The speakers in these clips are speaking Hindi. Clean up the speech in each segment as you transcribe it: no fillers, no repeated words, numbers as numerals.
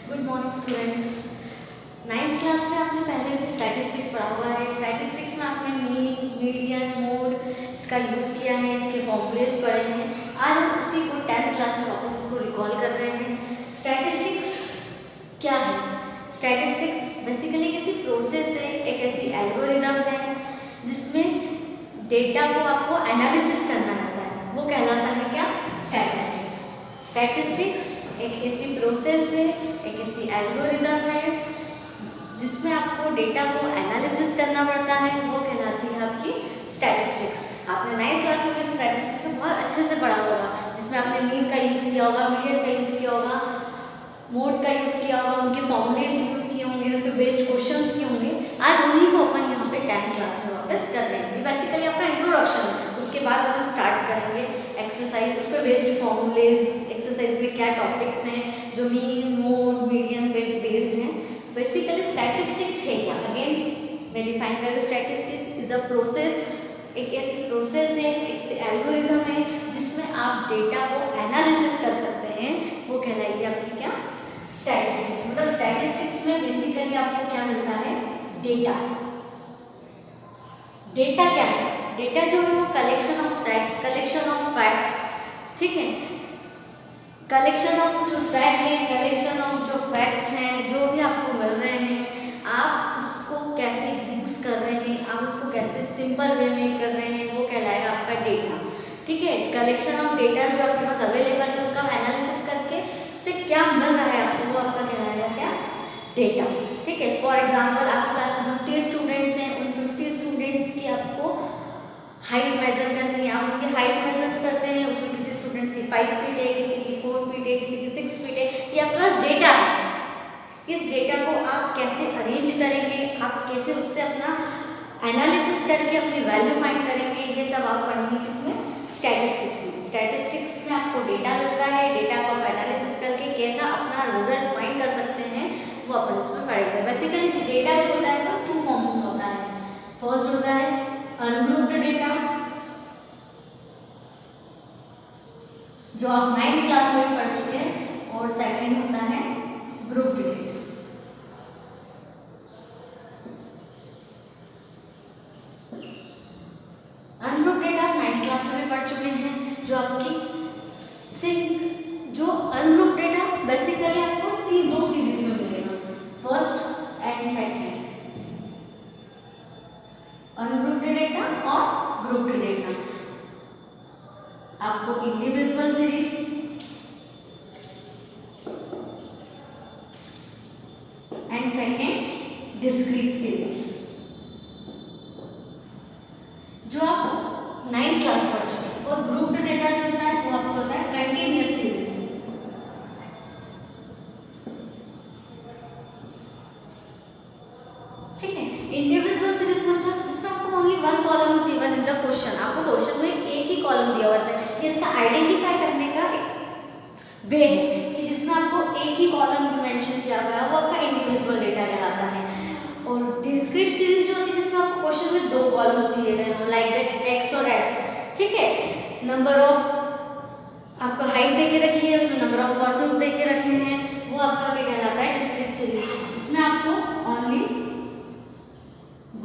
Good morning students. 9th class में आपने पहले भी स्टैटिस्टिक्स पढ़ा हुआ है। स्टैटिस्टिक्स में आपने मीन, मीडियन, मोड इसका यूज़ किया है, इसके फॉर्मूलेस पढ़े हैं। आज हम उसी को 10th क्लास में वापस इसको रिकॉल कर रहे हैं। स्टैटिस्टिक्स क्या है? स्टैटिस्टिक्स बेसिकली किसी प्रोसेस है, एक ऐसी एल्गोरिदम है जिसमें डेटा को आपको एनालिसिस करना रहता है, वो कहलाता है क्या? स्टैटिस्टिक्स। स्टैटिस्टिक्स एक ऐसी प्रोसेस है, एक ऐसी एल्गोरिदम है जिसमें आपको डेटा को एनालिसिस करना पड़ता है, वो कहलाती है आपकी स्टैटिस्टिक्स। आपने 9th क्लास में भी स्टैटिस्टिक्स में बहुत अच्छे से पढ़ा होगा, जिसमें आपने मीन का यूज़ किया होगा, मीडियन का यूज़ किया होगा, मोड का यूज़ किया होगा, उनके फॉर्मूलेस यूज़ किए होंगे, उन पर बेस्ड क्वेश्चंस किए होंगे। आज उन्हीं को अपन यहाँ पे 10th क्लास में वापस कर रहे हैं। बेसिकली आपका इंट्रोडक्शन है, उसके बाद अपन स्टार्ट करेंगे एक्सरसाइज, उस पर बेस्ड फॉर्मूलेस, एक्सरसाइज में क्या टॉपिक्स हैं जो मीन, मोड, मीडियन पे बेस्ड हैं। बेसिकली स्टैटिस्टिक्स है क्या? अगेन मैं डिफाइन कर रही हूँ, स्टैटिस्टिक्स इज अ प्रोसेस, एक ऐसी प्रोसेस है, एक ऐसी एल्गोरिदम है जिसमें आप डेटा को एनालिसिस कर सकते हैं, वो कहलाएगी आपकी क्या? स्टैटिस्टिक्स। मतलब स्टैटिस्टिक्स में बेसिकली आपको क्या मिलता है? डेटा। डेटा क्या है? डेटा जो है वो collection of sets, collection of facts, ठीक है, कलेक्शन ऑफ जो सेट है, कलेक्शन ऑफ जो फैक्ट्स हैं, जो भी आपको मिल रहे हैं, आप उसको कैसे यूज़ कर रहे हैं, आप उसको कैसे सिंपल वे में कर रहे हैं, वो कहलाएगा आपका डेटा। ठीक है, कलेक्शन ऑफ डेटा जो आपके पास अवेलेबल है उसका एनालिसिस करके उससे क्या मिल रहा है आपको, वो आपका कहलाएगा क्या? डेटा। ठीक है, फॉर एग्जाम्पल आपकी क्लास में 50 स्टूडेंट्स हैं, उन 50 स्टूडेंट्स की आपको हाइट मेजर करनी है, आप उनकी हाइट मेजर्स करते हैं, उसमें किसी स्टूडेंट्स की 5 फीट है, किसी की 4 फीट है, किसी की 6 फीट है, ये आपके पास डेटा है। इस डेटा को आप कैसे अरेंज करेंगे, आप कैसे उससे अपना एनालिसिस करके अपनी वैल्यू फाइंड करेंगे, ये सब आप पढ़ेंगे किसमें? स्टैटिस्टिक्स में। स्टैटिस्टिक्स में आपको डेटा मिलता है, डेटा को आप एनालिसिस करके कैसा अपना रिजल्ट फाइंड कर सकते हैं, वो अपन इसमें पढ़ेंगे। बेसिकली डेटा जो होता है वो 2 फॉर्म्स में होता है। फर्स्ट होता है अनग्रुप्ड डेटा, जो आप 9th क्लास में भी पढ़ चुके हैं, और सेकंड होता है ग्रुप्ड डेटा। अनग्रुप्ड डेटा आप 9th क्लास में भी पढ़ चुके हैं, जो आपकी जो अनग्रुप्ड डेटा बेसिकली आपको 2 सीरीज में मिलेगा, first and second, ungrouped data और ग्रुप्ड डेटा। आपको individual series and second discrete series, जो आप 9th क्लास में पढ़ चुके हैं। और ग्रुप्ड डेटा जो होता है वो आपको होता है कंटिन्यूअस सीरीज। ठीक है, इंडिविजुअल सीरीज मतलब जिसमें आपको only 1 column is given in the question, आपको क्वेश्चन में एक ही कॉलम दिया हुआ है। ये इसका आइडेंटिफाई करने का वे है कि जिसमें आपको एक ही कॉलम मेंशन किया गया है, वो आपका इंडिविजुअल डेटा कहलाता है। और डिस्क्रीट सीरीज जो होती है जिसमें आपको क्वेश्चन में 2 कॉलम्स दिए गए हैं, लाइक दैट एक्स और एफ। ठीक है, नंबर ऑफ आपको हाइट देके रखी है, उसमें नंबर ऑफ पर्सन्स देके रखे हैं, वो आपका क्या कहलाता है? Discrete series. इसमें आपको only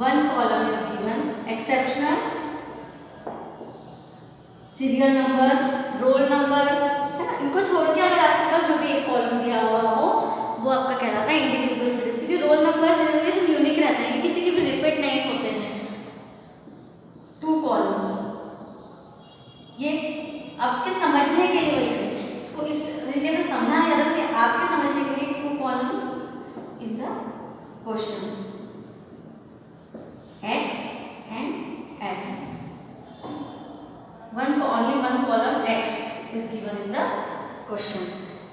1 column is given, exceptional, serial number, roll number, है ना, इनको छोड़ के अगर आपके पास जो भी एक कॉलम दिया हुआ हो वो आपका कहलाता है इंडिविजुअल सीरीज। क्योंकि रोल नंबर सीरियल सब यूनिक रहते हैं, किसी के भी रिपीट नहीं होते हैं। 2 कॉलम्स, ये आपके समझने के लिए है, इसको इस तरीके से समझना है कि आपके समझने के लिए 2 columns in the question, x and f, only one column x is given in the question।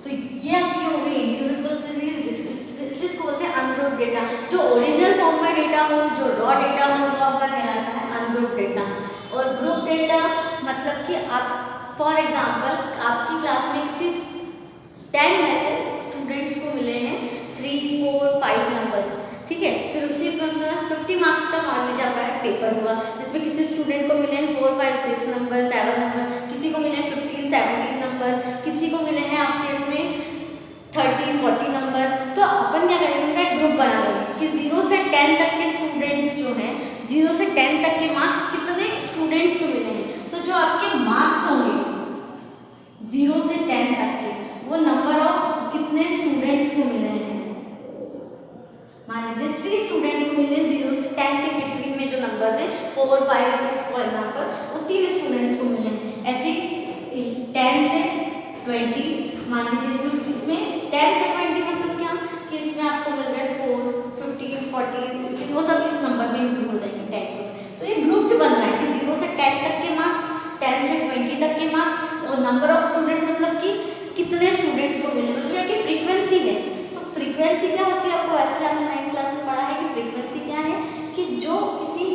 तो ये आपकी हो गई इंडिविजुअल सीरीज, डिस्क्रीट सीरीज। इसलिए इसको बोलते हैं अनग्रुप्ड डेटा। जो ओरिजिनल फॉर्म में डेटा हो, जो रॉ डेटा हो, वो आपका कहलाता है अनग्रुप्ड डेटा। और ग्रुप डेटा मतलब कि आप फॉर एग्जांपल आपकी क्लास में किसी 10 में से स्टूडेंट्स को मिले हैं 3, 4, 5 नंबर्स, ठीक है, फिर उससे 50 मार्क्स का मान लीजिए आपका पेपर हुआ, जिसमें किसी स्टूडेंट को मिले हैं 4, 5, 6 नंबर, 7 नंबर, किसी को मिले हैं 15, 17 नंबर, किसी को मिले हैं आपके इसमें 30, 40 नंबर। 10 तक के मार्क्स कितने स्टूडेंट्स को मिले हैं। तो जो आपके मार्क्स होंगे 0 से 10 तक के, वो नंबर ऑफ कितने स्टूडेंट्स को मिले हैं। मान लीजिए 3 स्टूडेंट्स को मिले 0 से 10 के बिटवीन में जो नंबर्स हैं 4, 5, 6 फॉर एग्जाम्पल, वो 3 स्टूडेंट्स को मिले हैं। ऐसे 10 से 20 मान लीजिए, इसमें 10 से 20 मतलब क्या कि इसमें आपको मिल रहा है 4, 15, 14, 16, वो सब इस नंबर में इंक्लूड हो जाएंगे 10 में। तो ये ग्रुप बन रहा है कि 0 से 10 तक के मार्क्स, 10 से 20 तक के मार्क्स, और नंबर ऑफ स्टूडेंट मतलब कि कितने स्टूडेंट्स को मिले, मतलब ये फ्रीक्वेंसी है। तो फ्रीक्वेंसी क्या होती है, आपको वैसे आपने 9th क्लास में पढ़ा है कि फ्रीक्वेंसी क्या है कि जो किसी,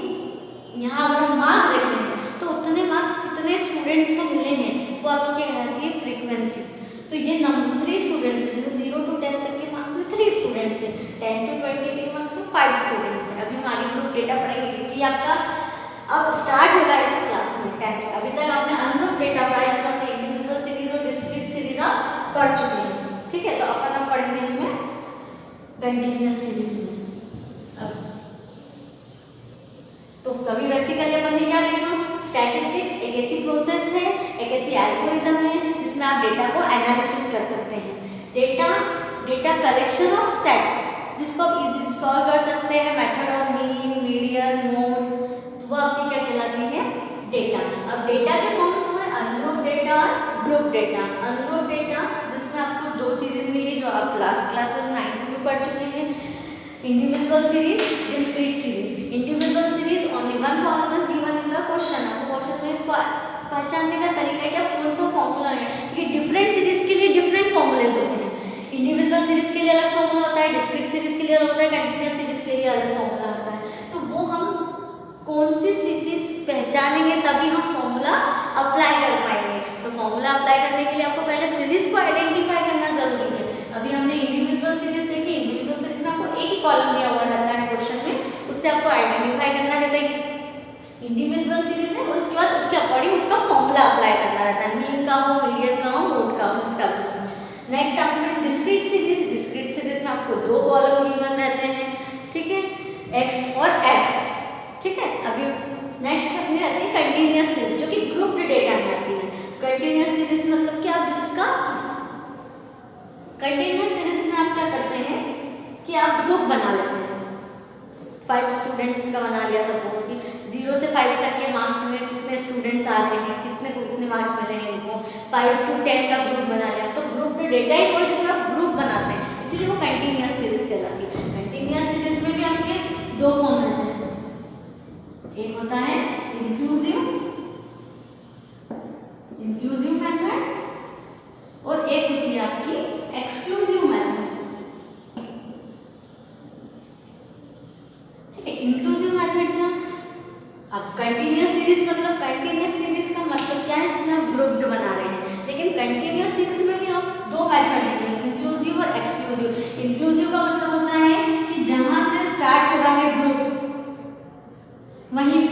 यहाँ अगर हम मार्क्स देखते हैं तो उतने मार्क्स कितने स्टूडेंट्स को मिले हैं, वो आपकी क्या कहलाती है, फ्रीक्वेंसी। तो ये नंबर 3 स्टूडेंट्स है, जैसे 0 to 10 तक के मार्क्स में 3 स्टूडेंट्स है, 10 to 20 के मार्क्स में 5 स्टूडेंट्स है। अभी हम आगे ग्रुप डेटा पढ़ेंगे क्योंकि आपका अब स्टार्ट होगा इस क्लास में 10। अभी तक आपने अनग्रुप डेटा पढ़ा है, इसमें आपने इंडिविजुअल सीरीज और डिस्क्रीट सीरीज आप पढ़ चुके हैं, ठीक है। तो अपन अब पढ़ेंगे इसमें कंटिन्यूअस सीरीज में। अब तो कभी बेसिकली अपन ने क्या देखा, स्टैटिस्टिक्स एक ऐसी प्रोसेस है, एक ऐसी एल्गोरिदम है जिसमें आप डेटा को एनालिसिस कर सकते हैं। डेटा कलेक्शन ऑफ सेट, जिसको आप इजीली सॉल्व कर सकते हैं, method of mean, median, mode, वो आपकी क्या कहलाती है, डेटा। अब डेटा के फॉर्म्स में अनग्रुप डेटा और ग्रुप डेटा। अनग्रुप डेटा जिसमें आपको 2 सीरीज मिली जो आप क्लासेस 9 में पढ़ चुके हैं, individual series, discrete series. Individual series only one column is given in the question. आपको क्वेश्चन में इसको पहचानने का तरीका क्या, कौन सा फॉर्मूला है, क्योंकि डिफरेंट सीरीज के लिए डिफरेंट फॉर्मूलेज होते हैं। इंडिविजुअल सीरीज के लिए अलग फॉर्मूला होता है, डिस्क्रीट सीरीज के लिए अलग होता है, कंटीन्यूअस सीरीज के लिए अलग फॉर्मूला होता है। तो वो हम कौन सी सीरीज पहचानेंगे तभी हम फॉर्मूला अप्लाई कर पाएंगे। तो फॉर्मूला अप्लाई करने के लिए आपको पहले सीरीज को आइडेंटिफाई करना जरूरी है। अभी हमने इंडिविजुअल सीरीज देखी, इंडिविजुअल सीरीज में आपको एक ही कॉलम दिया हुआ रहता है क्वेश्चन में, उससे आपको आइडेंटिफाई करना रहता है कि इंडिविजुअल सीरीज है, और उसके बाद उसके अकॉर्डिंग उसका फॉर्मूला अप्लाई करना रहता है, मीन का हो, मीडियन का हो, मोड का हो, इसका। नेक्स्ट आपको डिस्क्रीट सीरीज। डिस्क्रीट सीरीज में आपको 2 कॉलम गिवन रहते हैं, ठीक है, एक्स और एफ, ठीक है। अभी नेक्स्ट अपनी रहती है कंटिन्यूअस सीरीज, जो कि ग्रुप्ड डेटा में आती है। कंटिन्यूअस सीरीज मतलब कि आप जिसका कंटिन्यूअस सीरीज में आप क्या करते हैं कि आप ग्रुप बना लेते हैं। 5 स्टूडेंट्स का बना लिया, सपोज कि 0 से 5 तक के मार्क्स में कितने स्टूडेंट्स आ रहे हैं, कितने को कितने मार्क्स मिले हैं उनको, 5 to 10 का ग्रुप बना लिया। तो ग्रुप डेटा ही कोई जिसमें आप ग्रुप बनाते हैं, इसीलिए वो कंटिन्यूअस सीरीज कहलाती है। कंटिन्यूअस सीरीज में भी आपके 2 फॉर्म रहते हैं, एक होता है इंक्लूसिव मेथड और एक होती है आपकी एक्सक्लूसिव मेथड, ठीक है। इंक्लूसिव मेथड क्या, अब कंटिन्यूअस सीरीज मतलब कंटिन्यूअस सीरीज का मतलब क्या है, जिसमें आप ग्रुप्ड बना रहे हैं। लेकिन कंटिन्यूअस सीरीज में भी आप 2 मेथड देंगे, इंक्लूसिव और एक्सक्लूसिव। इंक्लूसिव का मतलब होता है कि जहां से स्टार्ट हो रहा है ग्रुप, वहीं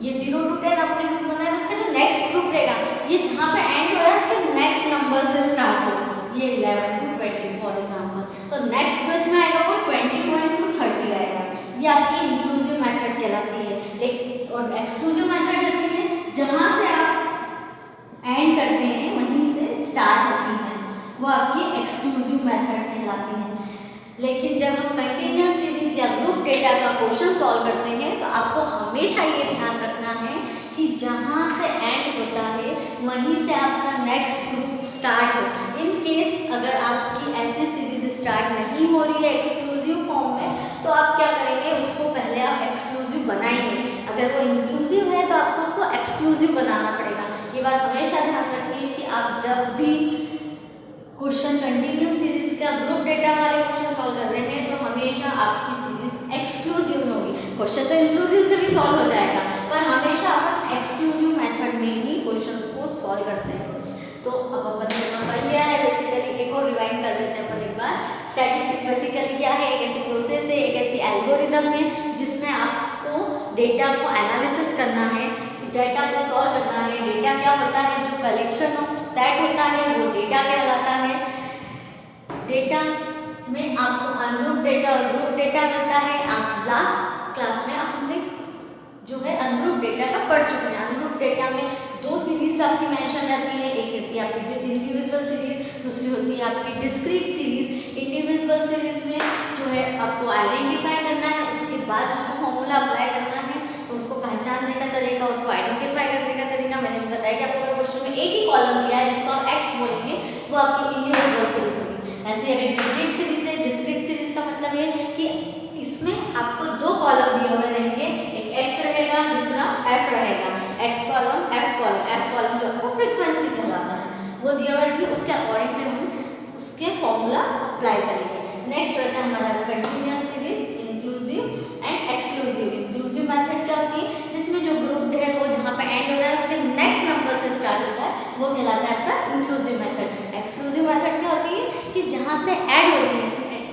ये 0 to 10 अपने ग्रुप बनाए, उसका जो नेक्स्ट ग्रुप रहेगा, ये जहाँ पे एंड हो रहा है उसके नेक्स्ट नंबर से स्टार्ट हो, ये 11 to 20 फॉर एग्जांपल। तो नेक्स्ट जो इसमें आएगा वो 21 to 30 आएगा। ये आपकी इंक्लूसिव मेथड कहलाती है। और एक्सक्लूसिव मेथड रहती है जहाँ से आप एंड करते हैं वहीं से स्टार्ट होती है, वो आपकी एक्सक्लूसिव मेथड कहलाती है। लेकिन जब हम कंटिन्यूअस सीरीज या ग्रुप डेटा का क्वेश्चन सॉल्व करते हैं तो आपको हमेशा ये ध्यान रखना है कि जहाँ से एंड होता है वहीं से आपका नेक्स्ट ग्रुप स्टार्ट हो। इन केस अगर आपकी ऐसी सीरीज स्टार्ट नहीं हो रही है एक्सक्लूसिव फॉर्म में, तो आप क्या करेंगे, उसको पहले आप एक्सक्लूसिव बनाएंगे। अगर वो इंक्लूसिव है तो आपको उसको एक्सक्लूसिव बनाना पड़ेगा। ये बात हमेशा ध्यान रखिए कि आप जब भी क्वेश्चन कंटिन्यूअस सीरीज का ग्रुप डेटा वाले क्वेश्चन सॉल्व कर रहे हैं तो हमेशा आपकी सीरीज एक्सक्लूसिव में होगी। क्वेश्चन तो इंक्लूसिव से भी सॉल्व हो जाएगा, पर हमेशा अपन एक्सक्लूसिव मेथड में ही क्वेश्चंस को सॉल्व करते हैं। तो अब अपन ने पढ़ लिया है बेसिकली, एक और रिवाइंड कर लेते हैं अपन एक बार। स्टैटिस्टिक बेसिकली क्या है, एक ऐसी प्रोसेस है, एक ऐसी एल्गोरिदम है जिसमें आपको डेटा को एनालिसिस करना है, डेटा को सॉल्व करना है। डेटा क्या होता है, जो कलेक्शन ऑफ सेट होता है वो डेटा कहलाता है। डेटा में आपको अनग्रुप डेटा और ग्रुप डेटा मिलता है। आप लास्ट क्लास में आपने जो है अनग्रुप डेटा का पढ़ चुके हैं। अनग्रुप डेटा में दो सीरीज आपकी मेंशन रहती है, एक रहती है आपकी इंडिविजुअल सीरीज, दूसरी होती है आपकी डिस्क्रीट सीरीज। इंडिविजुअल सीरीज में जो है आपको आइडेंटिफाई करना है, उसके बाद उसको फॉर्मूला अप्लाई करना है, तो उसको पहचानने का तरीका, उसको आइडेंटिफाई करने का तरीका मैंने बताया कि आपको अगर क्वेश्चन में एक ही कॉलम दिया है जिसको आप एक्स बोलेंगे, वो आपकी इंडिविजुअल सीरीज होगी। ऐसे अगर डिस्क्रीट सीरीज है, डिस्क्रीट सीरीज का मतलब है कि इसमें आपको दो कॉलम दिए हुए रहेंगे, एक एक्स रहेगा, दूसरा एफ रहेगा। एक्स कॉलम, एफ कॉलम जो आपको फ्रीक्वेंसी कहलाता है वो दिया हुआ रहेगा, उसके अकॉर्डिंग फिर हम उसके फॉर्मूला अप्लाई करेंगे। नेक्स्ट रहता है हमारा continuous series, inclusive and exclusive. Inclusive method क्या होती है, जिसमें जो ग्रुप है वो जहाँ पे एंड हो रहा है उसके नेक्स्ट नंबर से स्टार्ट होता है, वो कहलाता है आपका इंक्लूसिव मेथड। एक्सक्लूसिव मेथड क्या होती है कि जहाँ से ऐड हो रही है,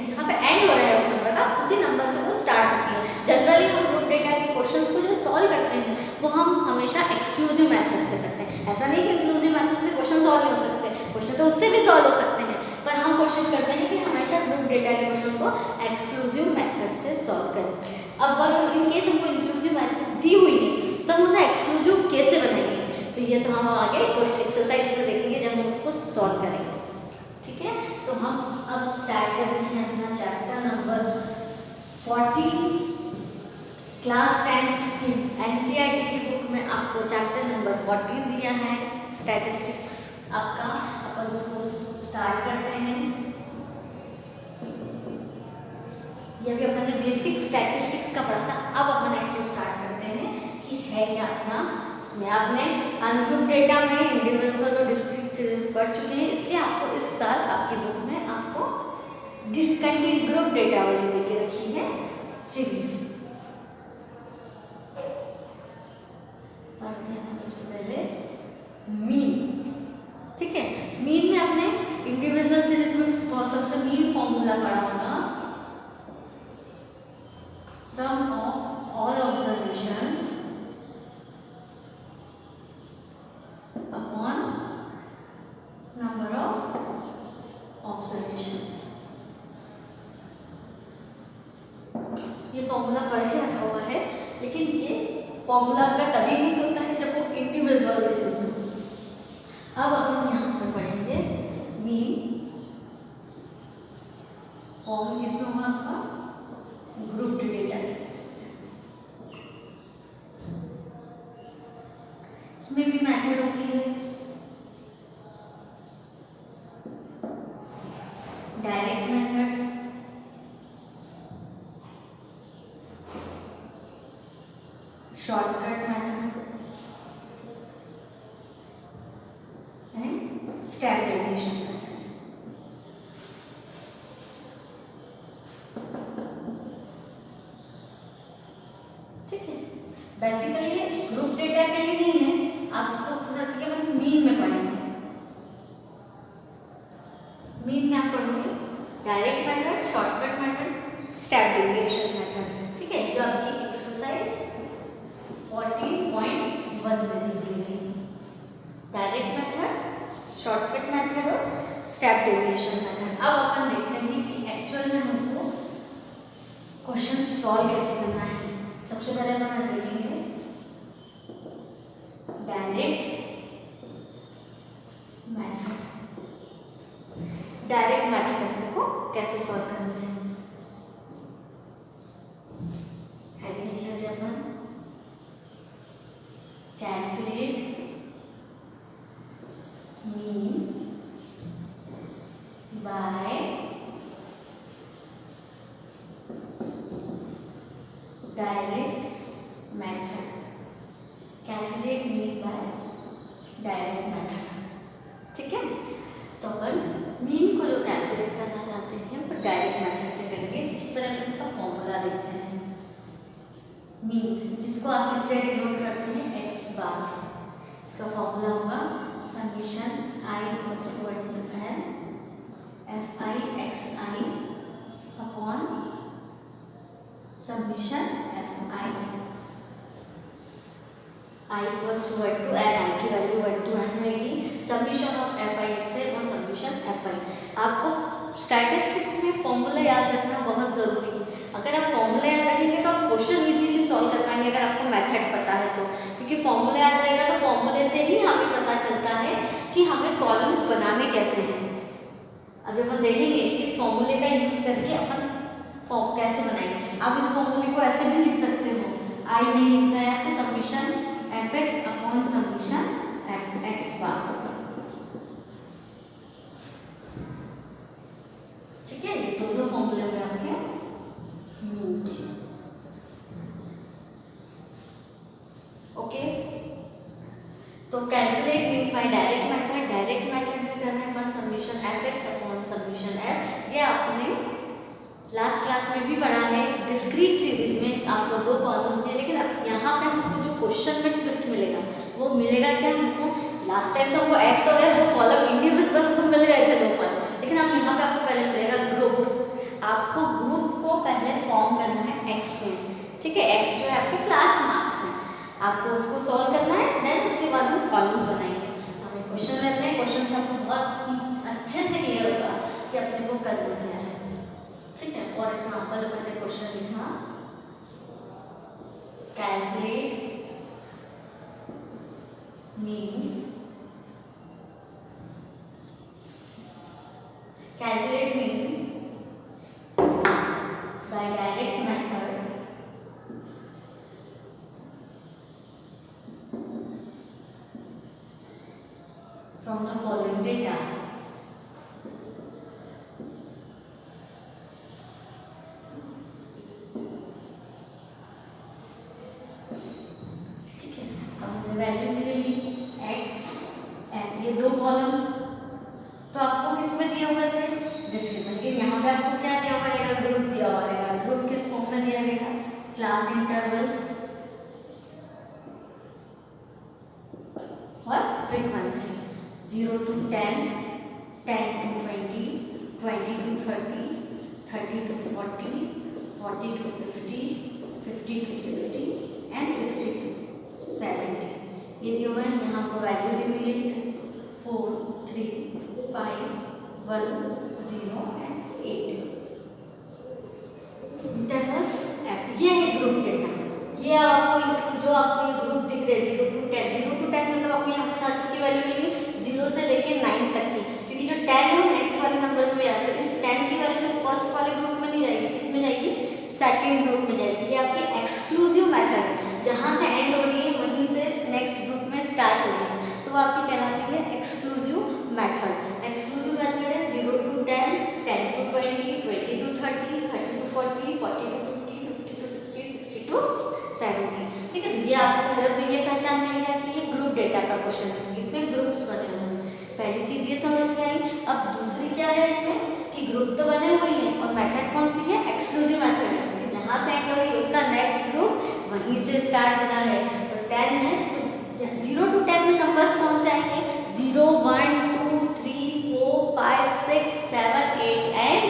जहाँ पे एंड हो रहा है उस नंबर का, उसी नंबर से वो स्टार्ट होती है। जनरली हम ग्रुप डेटा के क्वेश्चंस को जो सॉल्व करते हैं वो हम हमेशा एक्सक्लूसिव मेथड से करते हैं। ऐसा नहीं कि इंक्लूसिव मेथड से क्वेश्चन सॉल्व नहीं हो सकते, क्वेश्चन तो उससे भी सॉल्व हो सकते हैं, पर हम कोशिश करते हैं कि हमेशा ग्रुप डेटा के क्वेश्चन को एक्सक्लूसिव मेथड से सॉल्व करें। अब अगर इन केस हमको इंक्लूसिव मेथड दी हुई है तो हम उसे एक्सक्लूसिव कैसे बनाएंगे, तो ये तो हम आगे क्वेश्चन एक्सरसाइज में देखेंगे जब हम उसको सॉल्व करेंगे। ठीक है, तो हम अब स्टार्ट करते हैं अपना चैप्टर नंबर 14। क्लास 10 की एनसीईआरटी की बुक में आपको चैप्टर नंबर 14 दिया है, स्टैटिस्टिक्स आपका। अपन उसको स्टार्ट करते हैं। ये भी अपन ने बेसिक स्टैटिस्टिक्स का पढ़ा था, अब अपन एक्चुअली स्टार्ट करते हैं कि है क्या अपना। इसमें आपने अनग्रुप डेटा में इंडिविजुअल और डिस्क्रीट सीरीज पढ़ चुके हैं, इसलिए आपको इस साल आपकी बुक में आपको डिस्कंटिन्यूअस ग्रुप डेटा वाली देके रखी है सीरीज। सबसे पहले मीन, ठीक है। मीन में आपने इंडिविजुअल सीरीज में सबसे मीन फॉर्मूला पढ़ा होगा, sum of all observations upon number of observations. ये फॉर्मूला पढ़ के रखा हुआ है, लेकिन ये फॉर्मूला आपका तभी यूज होता है जब वो इंडिविजुअल सीरीज में। अब अपन यहाँ पर पढ़ेंगे मीन फॉर्म किसमें होगा आपका, ग्रुप डेटा। इसमें भी मेथड होती है direct method, shortcut method and step deviation method. ठीक है, बेसिकली ग्रुप डेटा के लिए नहीं है, आप इसको केवल मीन में पढ़ेंगे। मीन में आप पढ़ोगे direct method, shortcut method, step deviation method. ठीक है, जो आपकी एक्सरसाइज 14.1 में दी गई है। डायरेक्ट मेथड, शॉर्टकट मेथड और स्टेप डेविएशन मेथड। अब अपन देखते हैं कि एक्चुअल में हमको क्वेश्चन सॉल्व कैसे करना है। सबसे पहले अपन देखेंगे डायरेक्ट मेथड। डायरेक्ट मेथड को कैसे सॉल्व करना है, हेडिंग लिख लेते हैं अपन, calculate mean by direct method. Calculate mean by direct method. ठीक है, तो अपन मीन को जो कैलकुलेट करना चाहते हैं पर डायरेक्ट मेथड से करेंगे। सबसे पहले हम इसका फॉर्मूला देखते हैं। मीन जिसको आप किससे डिनोट करते हैं, एक्स बार से। इसका फॉर्मूला होगा summation i equals to n f i x i upon summation f i. I equals to 1 to n, आई की वैल्यू 1 to n रहेगी। Summation of f i x है और समेशन एफ आई। आपको स्टैटिस्टिक्स में फॉर्मूला याद रखना बहुत ज़रूरी है। अगर आप फॉर्मूला याद रखेंगे तो आप क्वेश्चन इजीली सॉल्व कर पाएंगे, अगर आपको मेथड फॉर्मूला याद रहेगा तो फॉर्मूले से ही हमें पता चलता है कि हमें कॉलम्स बनाने कैसे हैं। अभी अपन देखेंगे कि इस फॉर्मूले का यूज करके अपन फॉर्म कैसे बनाएंगे। आप इस फॉर्मूले को ऐसे भी लिख सकते हो, आई नहीं लिखना है तो summation f x upon summation f x bar. ठीक है, ये दोनों फॉर्मूले हो गए आपके मीन के। ओके, तो calculate mean by direct method, direct method में करना है अपन summation f x upon summation f. ये आपने लास्ट क्लास में भी पढ़ा है, डिस्क्रीट सीरीज में आपको दो कॉलम्स दिए, लेकिन अब यहाँ पे हमको जो क्वेश्चन में ट्विस्ट मिलेगा वो मिलेगा क्या हमको। लास्ट टाइम तो हमको एक्स और एफ दो कॉलम इंडिविजुअल हमको मिल गए थे दो कॉलम, लेकिन अब यहाँ पे आपको पहले मिलेगा ग्रुप। आपको ग्रुप को पहले फॉर्म करना है एक्स में, ठीक है। एक्स जो है आपके क्लास मार्क्स हैं, आपको उसको सॉल्व करना है, देन उसके बाद हम कॉलम्स बनाएंगे। तो हमें क्वेश्चन लेते हैं, क्वेश्चन से हमको बहुत अच्छे से क्लियर होगा कि अपने को करना क्या है। ठीक है, फॉर एग्जाम्पल मैंने क्वेश्चन लिखा calculate mean by direct method from the following data. Values ले ली एक्स एफ, ये दो कॉलम तो आपको किस में दिए हुए थे डिस्क्रिप्शन, लेकिन यहाँ पे आपको क्या दिया हुआ रहेगा, ग्रुप दिया हुआ रहेगा। ग्रुप किस फॉर्म में दिया रहेगा, क्लास इंटरवल्स और frequency 0 to 10, 10 to 20, 20 to 30, 30 to 40, 40 to 50, 50 to 60 and 60 to 70। ये दिया हुआ है, यहाँ पर वैल्यू दी हुई है 4, 3, 5, 1, 0 and 8। इंटरवल्स एफ, ये है ग्रुप डेटा। ये आपको जो आपको ये ग्रुप दिख रहे हैं 0 to 10, 0 to 10 मतलब आपको यहाँ से कहाँ तक की वैल्यू मिलेगी, 0 से लेके 9 तक की, क्योंकि जो 10 है वो नेक्स्ट वाले नंबर में आता है। इस 10 की वैल्यू इस फर्स्ट वाले ग्रुप में नहीं जाएगी, इसमें जाएगी सेकेंड ग्रुप में जाएगी। ये आपकी एक्सक्लूसिव मेथड है, जहाँ से एंड हो रही है वहीं से नेक्स्ट ग्रुप में स्टार्ट हो रही है, तो वो आपकी कहलाती है एक्सक्लूसिव मेथड। एक्सक्लूसिव मेथड है 0 to 10, 10 to 20, 20 to 30, 30 to 40, 40 to 50, 50 to 60, 60 to 70। ठीक है, ये आपको पहले तो ये पहचान में आएगा कि ये ग्रुप डेटा का क्वेश्चन है, इसमें ग्रुप्स बने हुए हैं। पहली चीज ये समझ में आई। अब दूसरी क्या है इसमें कि ग्रुप तो बने हुए हैं और मेथड कौन सी है, एक्सक्लूसिव मेथड है, कि जहाँ से एंड हो रही है उसका नेक्स्ट ग्रुप वहीं से स्टार्ट होना है। तो 10 है तो 0 to 10 में नंबर्स कौन से आएंगे, 0, 1, 2, 3, 4, 5, 6, 7, 8 एंड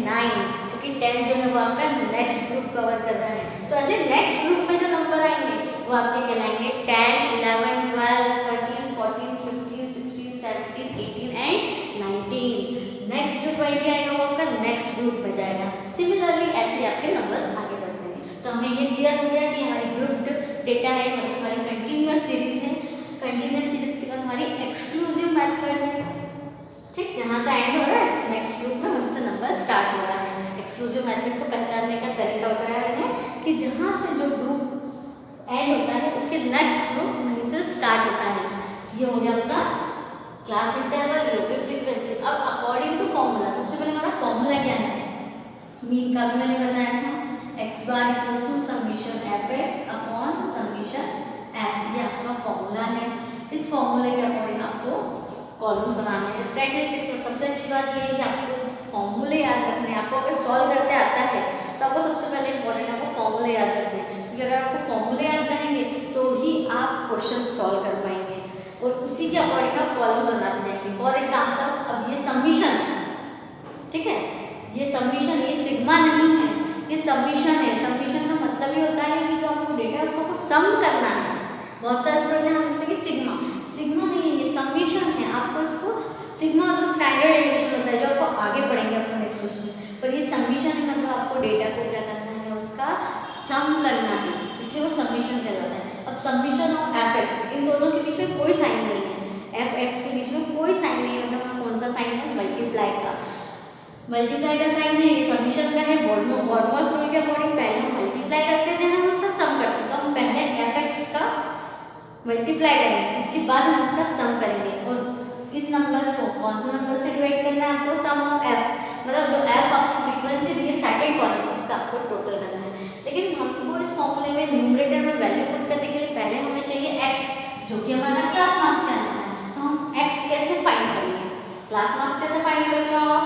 9, क्योंकि 10 जो है वो आपका नेक्स्ट ग्रुप कवर कर रहा है। तो ऐसे नेक्स्ट ग्रुप में जो नंबर आएंगे वो आपके कहलाएंगे 10, 11, 12, 13, 14, 15, 16, 17, 18 एंड 19। नेक्स्ट जो 20 आएगा वो आपका नेक्स्ट ग्रुप में जाएगा। सिमिलरली ऐसे आपके नंबर्स आगे बढ़ते हैं। तो हमें ये क्लियर हो गया कि हमारी ग्रुप्ड डेटा है, मतलब हमारी कंटिन्यूअस सीरीज है। कंटिन्यूअस सीरीज के बाद हमारी एक्सक्लूसिव मेथड है, ठीक, जहाँ से एंड हो रहा है नेक्स्ट ग्रुप में वहीं से नंबर स्टार्ट हो रहा है। एक्सक्लूसिव मेथड को पहचानने का तरीका बताया मैंने कि जहाँ से जो ग्रुप एंड होता है उसके नेक्स्ट ग्रुप वहीं से स्टार्ट होता है। ये हो गया आपका क्लास इंटरवल, ये हो गया फ्रीक्वेंसी। अब अकॉर्डिंग टू फॉर्मूला, सबसे पहले हमारा फॉर्मूला क्या है, मीन का भी मैंने बताया था, x bar equals to summation f x upon summation f, ये आपका फॉर्मूला है। इस फॉर्मूले के अकॉर्डिंग आपको कॉलम्स बनाने हैं। स्टैटिस्टिक्स में सबसे अच्छी बात ये है कि आपको फॉर्मूले याद रखने हैं। आपको अगर सॉल्व करते आता है तो आपको सबसे पहले इंपॉर्टेंट है आपको फॉर्मूले याद रखने हैं, क्योंकि अगर आपको फॉर्मूले याद रहेंगे तो ही आप क्वेश्चन सॉल्व कर पाएंगे और उसी के अकॉर्डिंग आप कॉलम्स बनाते जाएंगे। फॉर एग्जाम्पल अब ये समीशन, ठीक है, ये समीशन, ये सिग्मा नहीं है, ये समीशन है। समीशन का मतलब ये होता है कि जो आपको डेटा है उसको आपको सम करना है। बहुत सारे स्टूडेंट यहाँ लिखते हैं कि सिग्मा, सिग्मा नहीं है, ये समीशन है। आपको इसको सिग्मा और स्टैंडर्ड डेविएशन होता है जो आपको आगे पढ़ेंगे अपने नेक्स्ट उसमें, पर ये समीशन है, मतलब आपको डेटा को क्या करना है, उसका सम करना है, इसलिए वो समीशन कहलाता है। अब अब समीशन ऑफ एफ एक्स, इन दोनों के बीच में कोई साइन नहीं है, एफ एक्स के बीच में कोई साइन नहीं है, मतलब हाँ कौन सा साइन है, मल्टीप्लाई का साइन है, ये समीशन का है। बॉडमॉस रूल के अकॉर्डिंग पहले हम मल्टीप्लाई करते थे, हम उसका सम करते, तो हम पहले एफ एक्स का मल्टीप्लाई करेंगे, उसके बाद हम उसका सम करेंगे, और इस नंबर्स को कौन से नंबर से डिवाइड करना है आपको, सम ऑफ एफ, मतलब जो एफ आपको फ्रीक्वेंसी दी है सेकंड कॉलम उसका आपको टोटल करना है। लेकिन हमको इस फॉर्मूले में न्यूमरेटर में वैल्यू पुट करने के लिए पहले हमें चाहिए एक्स, जो कि हमारा क्लास मार्क्स का है। तो हम एक्स कैसे फाइंड करेंगे, क्लास मार्क्स कैसे फाइंड करते हो,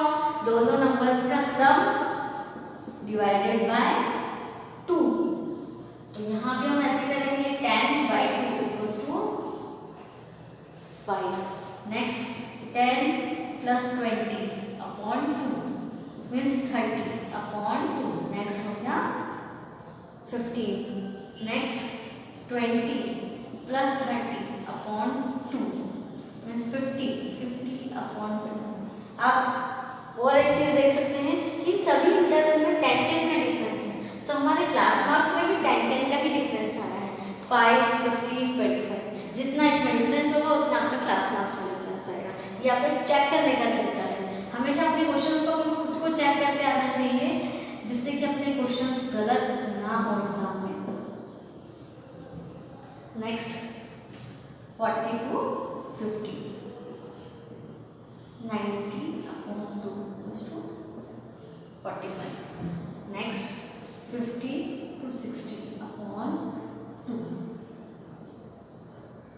दोनों नंबर्स का सम डिवाइडेड बाय 2। तो यहाँ पे हम ऐसे करेंगे 10/2 equals to 5। Next 10 + 20 upon 2 means 30 upon 2। Next हो गया 15। Next 20 + 30 upon 2 means 50 upon 2। आप और एक चीज देख सकते हैं कि इन सभी इंटरवल में 10-10 का डिफरेंस है, तो हमारे क्लास मार्क्स में भी 10-10 का भी डिफरेंस आ रहा है, 5, 15, 25। जितना इसमें डिफरेंस होगा उतना आपका क्लास मार्क्स में डिफरेंस आएगा। ये आपको चेक करने का तरीका है, हमेशा अपने क्वेश्चंस को खुद को चेक करते आना चाहिए, जिससे कि अपने क्वेश्चंस गलत ना हो एग्जाम में। Next 40 to 50, 90 upon 2 = 45। Next 50 to 60 upon 2,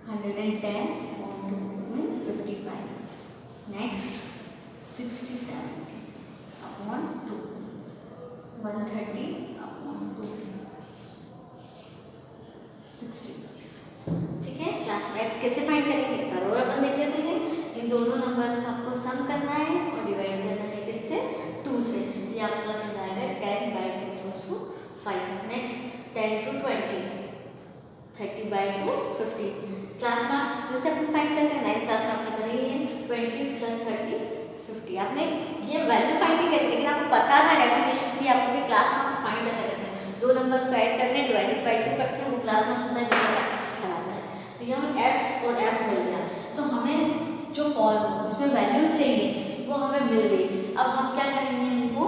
110 upon 2 means 55। Next 60-70 upon 2, 130 upon 2, 65। ठीक है, क्लास में एक्स कैसे फाइंड करेंगे, और अपन देख लेते हैं। इन दोनों नंबर्स का आपको सम करना है और डिवाइड करना है किससे, 2 से। ये आपका मिल जाएगा 10/2 equals to 5। Next 10 to 20, 30/2 50। Class marks जैसे अपन फाइंड करते हैं 9th क्लास में आपने करी है, 20 + 30 50। आपने ये वैल्यू फाइंड नहीं करी, लेकिन आपको पता था डेफिनेशन की आपको क्लास मार्क्स फाइंड कैसे करते हैं, दो नंबर्स को ऐड करते हैं, डिवाइडेड बाय 2 करते हैं, वो क्लास मार्क्स होता है, जो एक्स कहलाता है। तो ये हमें एक्स और एफ मिल गया, तो हमें जो फॉर्म उसमें वैल्यूज चाहिए वो हमें मिल गई। अब हम क्या करेंगे, इनको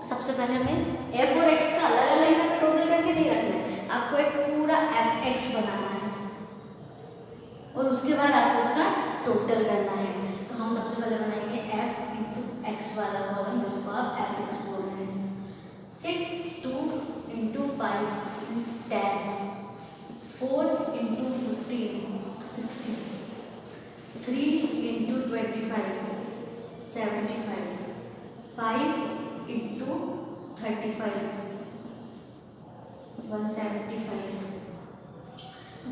सबसे पहले हमें एफ और एक्स का अलग अलग यहाँ पे टोटल करके नहीं रखना है, आपको एक पूरा एफ एक्स बनाना है और उसके बाद आपको उसका टोटल करना है। तो हम सबसे पहले बनाएंगे एफ × एक्स वाला कॉलम, जिसको आप एफ एक्स बोल रहे हैं। ठीक, 2 × 5 मीन्स 10, 4 × 15 60, 3 × 25 75, 5 × 35 175,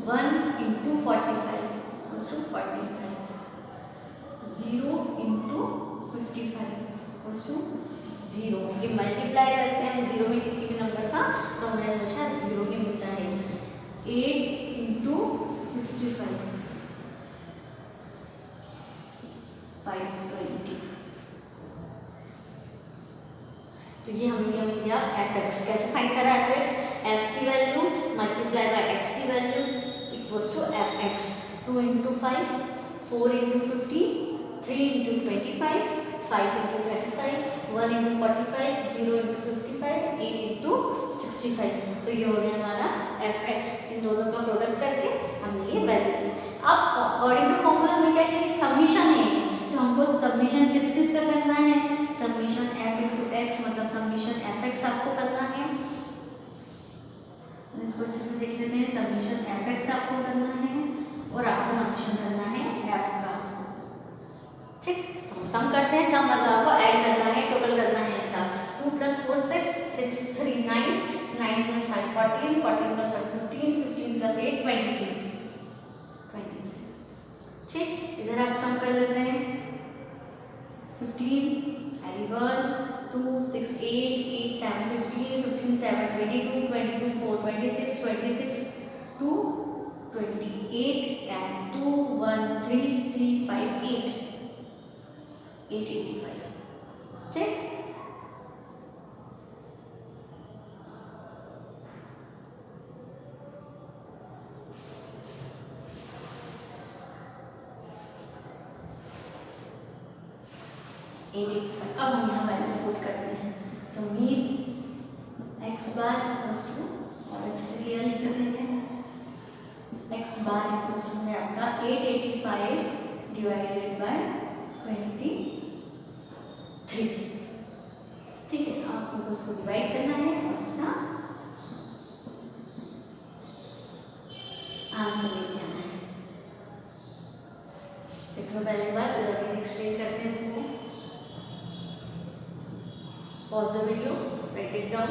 1 × 45 = 45, 0 × 55 = 0। ये मल्टीप्लाई करते हैं 0 में किसी भी नंबर का, तो हमें हमेशा 0 ही मिलता है। 8 × 65 520। तो ये हमें मिल गया एफ एक्स। कैसे फाइंड करा एफ एक्स, एफ की वैल्यू मल्टीप्लाई बाय एक्स की value equals to f x. 2 × 5, 4 × 50, 3 × 25, 5 × 35, 1 × 45, 0 × 55, 8 × 65। तो ये हो गया हमारा एफ एक्स। इन दोनों का प्रोडक्ट करके हमने ये वैल्यू ली। अब अकॉर्डिंग टू फॉर्मूला में क्या चाहिए, सबमिशन है, तो हमको सबमिशन किस किस का करना है, सबमिशन एफ × एक्स, मतलब सबमिशन एफ एक्स आपको करना है। इसको अच्छे से देख लेते हैं, सबमिशन एफ एक्स आपको करना है और आपको सबमिशन करना है एफ का। ठीक, तो हम सम करते हैं, सम मतलब आपको ऐड करना है, टोटल करना है इनका। 2 + 4 6, 6 × 3 9, 9 + 5 14, 14 + 5 15, 15 + 8 23। ठीक, इधर आप सम कर लेते हैं। 15 carry 1 2 6 8 8 7 15 15 7 22 22 4 26 26 2 28 and 2 1 3 3 5 8 885। ठीक, 885। अब हम यहाँ वैल्यू पुट करते हैं, तो mean x bar equals to, और अच्छे से क्लियर लिख देते हैं, x बार इक्वल्स टू है आपका 885 डिवाइडेड बाय 23। ठीक है, आपको उसको डिवाइड करना है और इसका आंसर लेके आना है। देखो पहले बार फिर एक्सप्लेन करते हैं इसको। Pause the video, right it down.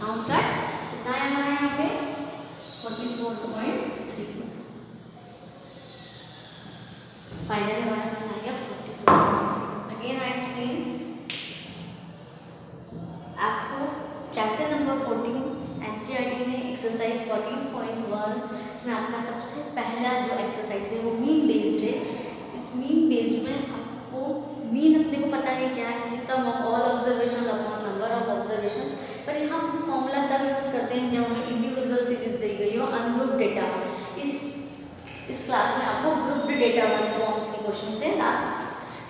Now start. कितना है हमारे यहाँ पे 44.3। फाइनल हमारा आ गया 44.3। अगेन आई एक्सप्लेन, आपको चैप्टर नंबर 14 एनसीईआरटी में एक्सरसाइज 14.1 इसमें आपका सबसे पहला जो एक्सरसाइज है वो मीन बेस्ड है। इस मीन बेस्ड में आपको मीन अपने को पता है क्या है, sum of all observation upon number of observations. पर यहाँ हम फॉर्मूला तब यूज़ करते हैं जब हमें इंडिविजुअल सीरीज दी गई हो, अनग्रुप्ड डेटा। इस क्लास में आपको ग्रुप्ड डेटा वाले फॉर्म्स के क्वेश्चन से लास्ट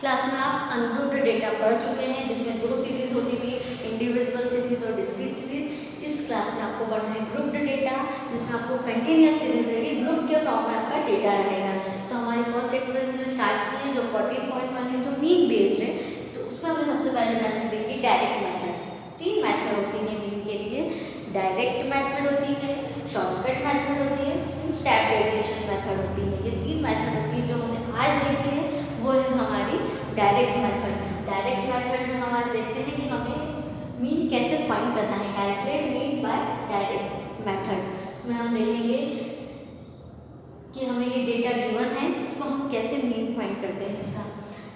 क्लास में आप अनग्रुप्ड डेटा पढ़ चुके हैं, जिसमें 2 सीरीज होती थी, इंडिविजुअल सीरीज और डिस्क्रीट सीरीज। इस क्लास में आपको पढ़ना है ग्रुप्ड डेटा, जिसमें आपको कंटिन्यूअस सीरीज रहेगी, ग्रुप के फॉर्म में आपका डेटा रहेगा। तो हमारी फर्स्ट एक्सरसाइज हमने स्टार्ट की है जो 14.1 है, जो मीन बेस्ड है। तो उसमें हमें सबसे पहले मेथड देखिए डायरेक्ट मेथड। 3 मेथड होती है मीन के लिए, डायरेक्ट मेथड होती है, शॉर्टकट मेथड होती है, स्टेप डेविएशन मेथड होती है। ये 3 मेथड होती है जो हमने आज देखी है, वो है हमारी डायरेक्ट मेथड। डायरेक्ट मेथड में हम आज देखते हैं कि हमें मीन कैसे फाइंड करना है, calculate mean by direct method. इसमें हम देखेंगे कि हमें ये डेटा गिवन है, इसको हम कैसे मीन फाइंड करते हैं इसका।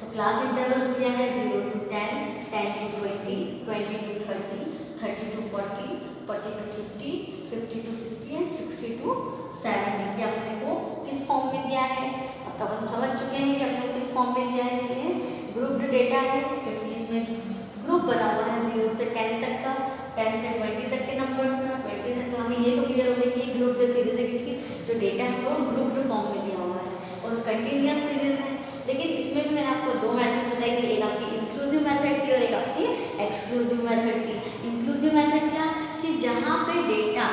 तो क्लास इंटरवल्स दिया है 0 to 10, 10 to 20, 20 to 30, 30 to 40, 40 to 50, 50 to 60 and 60 to 70। ये अपने को किस फॉर्म में दिया है, अब तक हम समझ चुके हैं कि अपने को किस फॉर्म में दिया है। ये ग्रुप्ड डेटा है क्योंकि इसमें ग्रुप बना हुआ है 0 से 10 तक का, 10 से 20 तक के नंबर्स का, 20 से। तो हमें ये तो क्लियर हो गया कि ये ग्रुप्ड सीरीज है क्योंकि जो डेटा है वो ग्रुप्ड फॉर्म में दिया हुआ है और कंटिन्यूअस सीरीज है। लेकिन इसमें भी मैंने आपको 2 मेथड बताई थी, एक आपकी इंक्लूसिव मेथड थी और एक आपकी एक्सक्लूसिव मेथड थी। इंक्लूसिव मेथड क्या कि जहाँ पे डेटा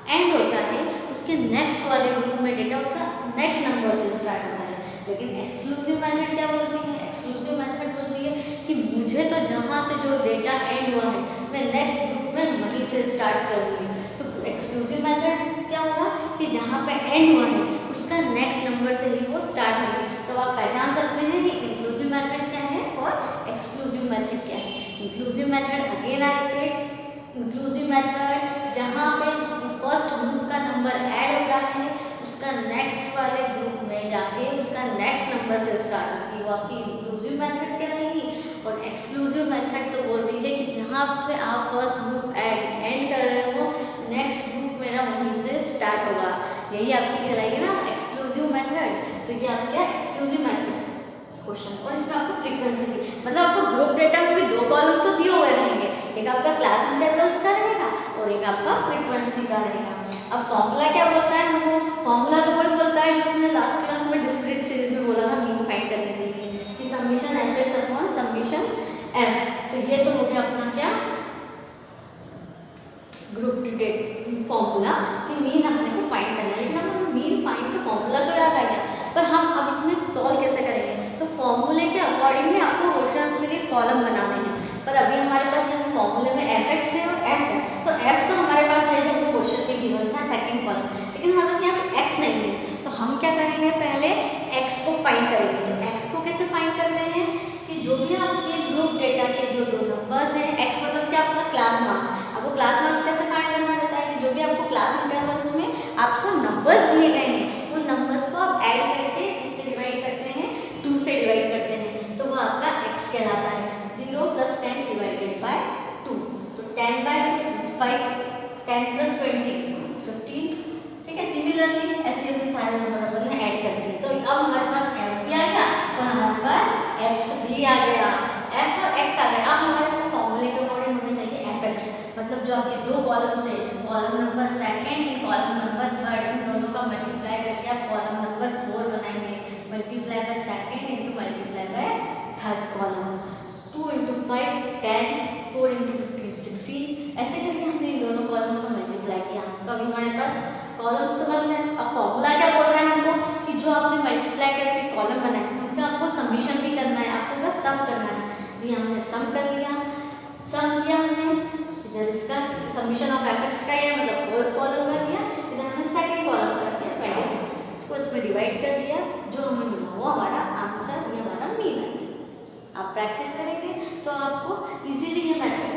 एंड होता है उसके नेक्स्ट वाले ग्रुप में डेटा उसका नेक्स्ट नंबर से स्टार्ट होता है। लेकिन एक्सक्लूसिव मेथड क्या बोलती है, एक्सक्लूसिव मेथड बोलती है कि मुझे तो जहाँ से जो डेटा एंड हुआ है मैं नेक्स्ट ग्रुप में वहीं से स्टार्ट करूँगी। तो एक्सक्लूसिव मेथड क्या होगा कि जहाँ पे एंड हुआ है उसका नेक्स्ट नंबर से ही वो स्टार्ट होगी। तो आप पहचान सकते हैं कि इंक्लूसिव मेथड क्या है और एक्सक्लूसिव मेथड क्या है। Inclusive method again I repeat, inclusive method जहाँ पे फर्स्ट ग्रुप का नंबर ऐड होता है उसका नेक्स्ट वाले ग्रुप में जाके उसका नेक्स्ट नंबर से स्टार्ट होती है, वो आपकी इंक्लूसिव मेथड कहलाएगी। और एक्सक्लूसिव मेथड तो बोल रही है कि जहाँ पे आप फर्स्ट ग्रुप एंड कर रहे हो नेक्स्ट ग्रुप मेरा वहीं से स्टार्ट होगा, यही आपकी कहलाएगी ना एक्सक्लूसिव मेथड। तो ये आपका एक्सक्लूसिव मेथड क्वेश्चन। और इसमें आपको फ्रीक्वेंसी दी, मतलब आपको ग्रुप डेटा में भी 2 कॉलम तो दिए हुए रहेंगे, एक आपका क्लास इंटरवल्स का रहेगा और एक आपका फ्रीक्वेंसी का रहेगा। अब फॉर्मूला क्या बोलता है हमको, फॉर्मूला तो वही बोलता है जो उसने लास्ट क्लास में डिस्क्रीट सीरीज में बोला था मीन फाइंड करने के लिए कि summation f x upon summation F. तो ये तो हो गया अपना क्या ग्रुप डेट फॉर्मूला कि मीन अपने को फाइंड करना है। लेकिन हमें मीन फाइंड का फॉर्मूला तो याद आ गया, पर हम अब इसमें सॉल्व कैसे करेंगे। तो फॉर्मूले के अकॉर्डिंग में आपको क्वेश्चंस के लिए कॉलम बनाने हैं, पर अभी हमारे पास फॉर्मूले में एफ एक्स है और एफ है। तो एफ तो हमारे पास है जो क्वेश्चन में गिवन था सेकंड कॉलम, लेकिन हमारे पास यहाँ पे एक्स नहीं है। तो हम क्या करेंगे, पहले एक्स को फाइंड करेंगे। तो एक्स को कैसे फाइंड करते हैं कि जो भी आपके ग्रुप डेटा के क्लास मार्क्स। आपको क्लास मार्क्स कैसे फाइंड करना रहता है कि जो भी आपको क्लास इंटरवल्स में आपको नंबर्स दिए गए हैं, उन नंबर्स को आप ऐड करके इससे डिवाइड करते हैं, 2 से डिवाइड करते हैं, तो वो आपका x कहलाता है। 0 + 10 डिवाइडेड बाय 2, तो 10/5, 10 + 20 15, ठीक है। सिमिलरली ऐसे हम सारे नंबर अपन ने ऐड कर दिए, तो अब हमारे पास f भी आ गया और हमारे पास x भी आ गया, f और x आ गया। अब हमारे फॉर्मूले के अकॉर्डिंग हमें चाहिए fx, मतलब जो आपके दो कॉलम से column number second and column number third, इन दोनों का मल्टीप्लाई करके आप कॉलम नंबर 4 बनाएंगे। Multiply by second into multiply by third column, 2 × 5 10, 4 × 15 16, ऐसे करके हमने इन दोनों कॉलम्स को मल्टीप्लाई किया। तो अभी हमारे पास कॉलम्स तो बन गए। अब फॉर्मूला क्या बोल रहा है हमको कि जो आपने मल्टीप्लाई करके कॉलम बनाए उनका आपको समीशन भी करना है, आपको उनका सम करना है। तो ये हमने सम कर लिया, सम किया हमने, इधर इसका समीशन ऑफ fx का है, मतलब फोर्थ कॉलम कर दिया, इधर हमने सेकंड कॉलम कर दिया 20, इसको इसमें डिवाइड कर दिया, जो हमें मिला वो हमारा आंसर, ये हमारा मीन है। आप प्रैक्टिस करेंगे तो आपको इजीली ये मेथड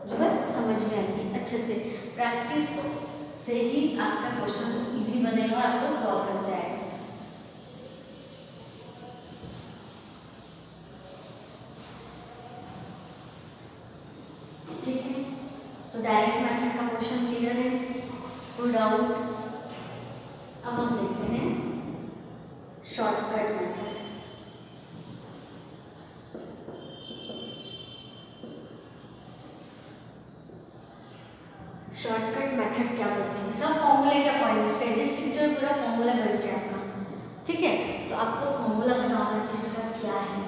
जो है समझ में आएगी। अच्छे से प्रैक्टिस से ही आपका क्वेश्चन इजी बनेगा और आपको सॉल्व करते आएगा। ठीक है, तो डायरेक्ट मेथड का क्वेश्चन क्लियर है, कोई डाउट? अब हम देखते हैं शॉर्टकट मेथड। शॉर्टकट मेथड क्या बोलते हैं? सब फॉर्मूले के अकॉर्डिंग, स्टैटिस्टिक्स जो है पूरा फॉर्मूला बेस्ड है आपका, ठीक है। तो आपको फॉर्मूला बताना चीज का क्या है।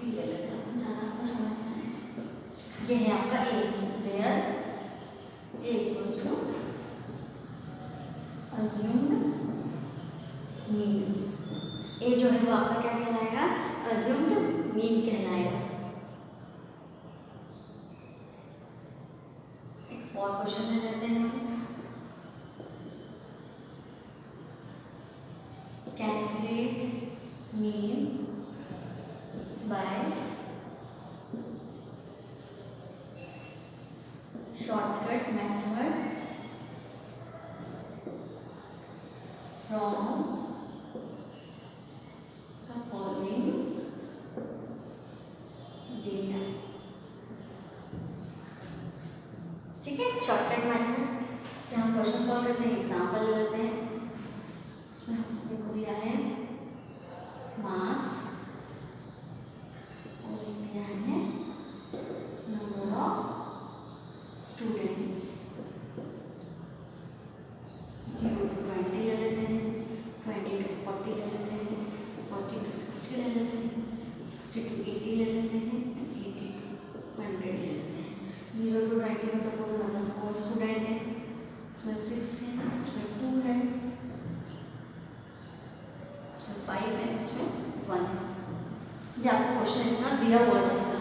ले लेते हैं, ज़्यादा आपको समझ में आएगा। ये है आपका a, where a = assumed mean। a जो है वो आपका क्या कहलाएगा? assumed mean कहलाएगा। एक और क्वेश्चन ले लेते हैं हम। Calculate mean by shortcut method from the following data। ठीक है, शॉर्टकट मेथड से हम क्वेश्चन सॉल्व करते हैं। एग्जांपल ले लेते हैं, इसमें हमने को दिया है मार्क्स और दिया है नंबर ऑफ स्टूडेंट्स। 0 to 20 ले लेते हैं, 20 to 40 ले लेते हैं, 40 to 60 ले लेते हैं, 60 to 80 ले लेते हैं, 80 to 100 ले लेते हैं। 0 to 20 में सपोज हमारे पास 4 स्टूडेंट है, इसमें 6 है, इसमें 2 है, इसमें 5 है, इसमें 1 है। ये आपको क्वेश्चन इतना दिया हुआ रहेगा,